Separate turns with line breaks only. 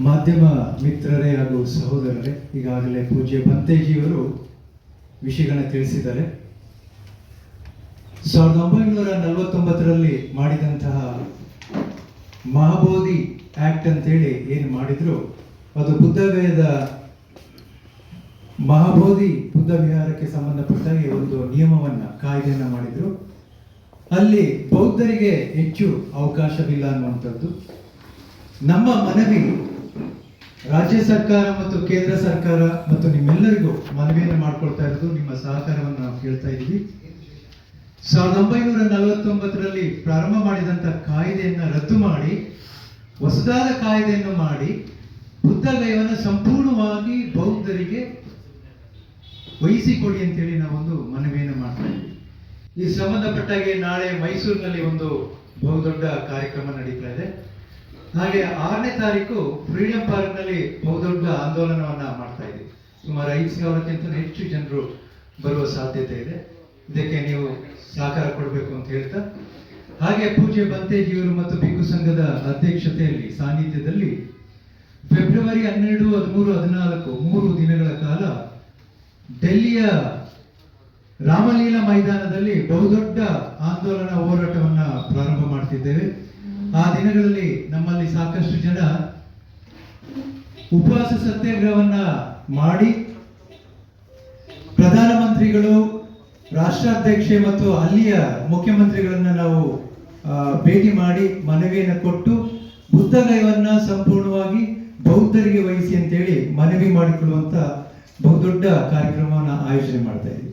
ಮಾಧ್ಯಮ ಮಿತ್ರರೇ ಹಾಗೂ ಸಹೋದರರೇ, ಈಗಾಗಲೇ ಪೂಜ್ಯ ಬಂತೇಜಿಯವರು ವಿಷಯಗಳನ್ನ ತಿಳಿಸಿದ್ದಾರೆ. 1949ರಲ್ಲಿ ಮಾಡಿದಂತಹ ಮಹಾಬೋಧಿ ಆಕ್ಟ್ ಅಂತೇಳಿ ಏನು ಮಾಡಿದ್ರು, ಅದು ಬುದ್ಧಗಯದ ಮಹಾಬೋಧಿ ಬುದ್ಧ ವಿಹಾರಕ್ಕೆ ಸಂಬಂಧಪಟ್ಟಾಗಿ ಒಂದು ನಿಯಮವನ್ನ ಕಾಯ್ದೆಯನ್ನ ಮಾಡಿದ್ರು. ಅಲ್ಲಿ ಬೌದ್ಧರಿಗೆ ಹೆಚ್ಚು ಅವಕಾಶವಿಲ್ಲ ಅನ್ನುವಂಥದ್ದು. ನಮ್ಮ ಮನವಿ ರಾಜ್ಯ ಸರ್ಕಾರ ಮತ್ತು ಕೇಂದ್ರ ಸರ್ಕಾರ ಮತ್ತು ನಿಮ್ಮೆಲ್ಲರಿಗೂ ಮನವಿಯನ್ನು ಮಾಡ್ಕೊಳ್ತಾ ಇರೋದು, ನಿಮ್ಮ ಸಹಕಾರವನ್ನು ನಾವು ಕೇಳ್ತಾ ಇದ್ದೀವಿ. 1949ರಲ್ಲಿ ಪ್ರಾರಂಭ ಮಾಡಿದಂಥ ಕಾಯ್ದೆಯನ್ನು ರದ್ದು ಮಾಡಿ ಹೊಸದಾದ ಕಾಯ್ದೆಯನ್ನು ಮಾಡಿ ಬುದ್ಧಗಯವನ್ನು ಸಂಪೂರ್ಣವಾಗಿ ಬೌದ್ಧರಿಗೆ ವಹಿಸಿಕೊಡಿ ಅಂತೇಳಿ ನಾವೊಂದು ಮನವಿಯನ್ನು ಮಾಡ್ತಾ ಇದ್ದೀವಿ. ಈ ಸಂಬಂಧಪಟ್ಟಾಗೆ ನಾಳೆ ಮೈಸೂರಿನಲ್ಲಿ ಒಂದು ಬಹುದೊಡ್ಡ ಕಾರ್ಯಕ್ರಮ ನಡೀತಾ ಇದೆ. ಹಾಗೆ 6ನೇ ತಾರೀಕು ಫ್ರೀಡಂ ಪಾರ್ಕ್ನಲ್ಲಿ ಬಹುದೊಡ್ಡ ಆಂದೋಲನವನ್ನ ಮಾಡ್ತಾ ಇದ್ದೀವಿ. ಸುಮಾರು 5,000ಕ್ಕಿಂತ ಹೆಚ್ಚು ಜನರು ಬರುವ ಸಾಧ್ಯತೆ ಇದೆ. ಇದಕ್ಕೆ ನೀವು ಸಹಕಾರ ಕೊಡಬೇಕು ಅಂತ ಹೇಳ್ತಾ, ಹಾಗೆ ಪೂಜ್ಯ ಬಂತೇಜಿಯವರು ಮತ್ತು ಭಿಕ್ಕು ಸಂಘದ ಅಧ್ಯಕ್ಷತೆಯಲ್ಲಿ ಸಾನ್ನಿಧ್ಯದಲ್ಲಿ ಫೆಬ್ರವರಿ 12, 13, 14 3 ದಿನಗಳ ಕಾಲ ಡೆಲ್ಲಿಯ ರಾಮಲೀಲಾ ಮೈದಾನದಲ್ಲಿ ಬಹುದೊಡ್ಡ ಆಂದೋಲನ ಹೋರಾಟವನ್ನ ಪ್ರಾರಂಭ ಮಾಡ್ತಿದ್ದೇವೆ. ಆ ದಿನಗಳಲ್ಲಿ ನಮ್ಮಲ್ಲಿ ಸಾಕಷ್ಟು ಜನ ಉಪವಾಸ ಸತ್ಯಾಗ್ರಹವನ್ನ ಮಾಡಿ ಪ್ರಧಾನಮಂತ್ರಿಗಳು, ರಾಷ್ಟ್ರಾಧ್ಯಕ್ಷೆ ಮತ್ತು ಅಲ್ಲಿಯ ಮುಖ್ಯಮಂತ್ರಿಗಳನ್ನ ನಾವು ಭೇಟಿ ಮಾಡಿ ಮನವಿಯನ್ನು ಕೊಟ್ಟು ಬುದ್ಧಗಯವನ್ನ ಸಂಪೂರ್ಣವಾಗಿ ಬೌದ್ಧರಿಗೆ ವಹಿಸಿ ಅಂತೇಳಿ ಮನವಿ ಮಾಡಿಕೊಳ್ಳುವಂತ ಬಹುದೊಡ್ಡ ಕಾರ್ಯಕ್ರಮವನ್ನು ಆಯೋಜನೆ ಮಾಡ್ತಾ ಇದ್ದೀವಿ.